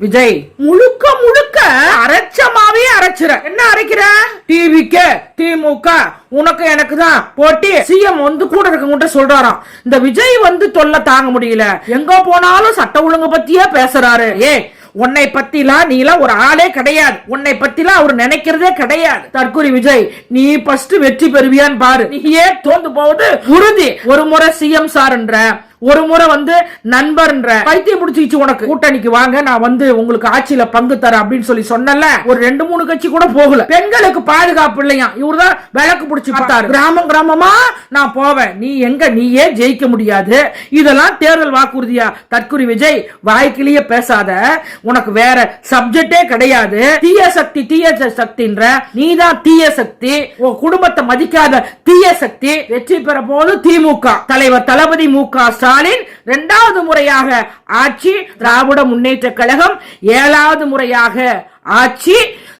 விஜய் முழுக்க முழுக்க அரைச்சமாவே அரைச்சிர. என்ன அரைக்கிற? டிவிக்கு திமுக உனக்கு எனக்கு தான் போட்டி. சிஎம் வந்து கூட இருக்கவங்க சொல்றாராம், இந்த விஜய் வந்து தொல்லை தாங்க முடியல, எங்க போனாலும் சட்ட ஒழுங்கு பத்தியே பேசுறாரு. உன்னை பத்திலாம் நீலாம் ஒரு ஆளே கிடையாது, உன்னை பத்திலாம் அவர் நினைக்கிறதே கிடையாது. தற்கொலை விஜய், நீ ஃபர்ஸ்ட் வெற்றி பெறுவியான்னு பாரு. நீ ஏன் தோந்து போவது உறுதி. ஒரு முறை சிஎம் சார்ன்ற, ஒரு முறை வந்து நண்பர்ன்ற பைத்தியம் முடிச்சுக்கிச்சு உனக்கு. கூட்டணிக்கு வாங்க, நான் வந்து உங்களுக்கு ஆட்சியில பங்கு தரேன் அப்படின்னு சொல்லி சொன்னல. ஒரு 2-3 கட்சி கூட போகல. பெண்களுக்கு பாதுகாப்பு இல்லையா, இவர்தான் விளக்கு பிடிச்சு பார்த்தாரு. கிராமம் கிராமமா நான் போவேன், நீ எங்க, நீயே ஜெயிக்க முடியாது. இதெல்லாம் தேர்தல் வாக்குறுதியா? தற்குறி விஜய், வாய்க்கிலேயே பேசாத, உனக்கு வேற சப்ஜெக்டே கிடையாது. தீய சக்தி தீய சக்தின்ற நீதான் தீய சக்தி, உன் குடும்பத்தை மதிக்காத தீய சக்தி. வெற்றி பெற போது திமுக தலைவர் தளபதி மு.க. ஸ்டாலின் 2வது முறையாக ஆட்சி, திராவிட முன்னேற்ற கழகம் 7வது முறையாக ஆட்சி.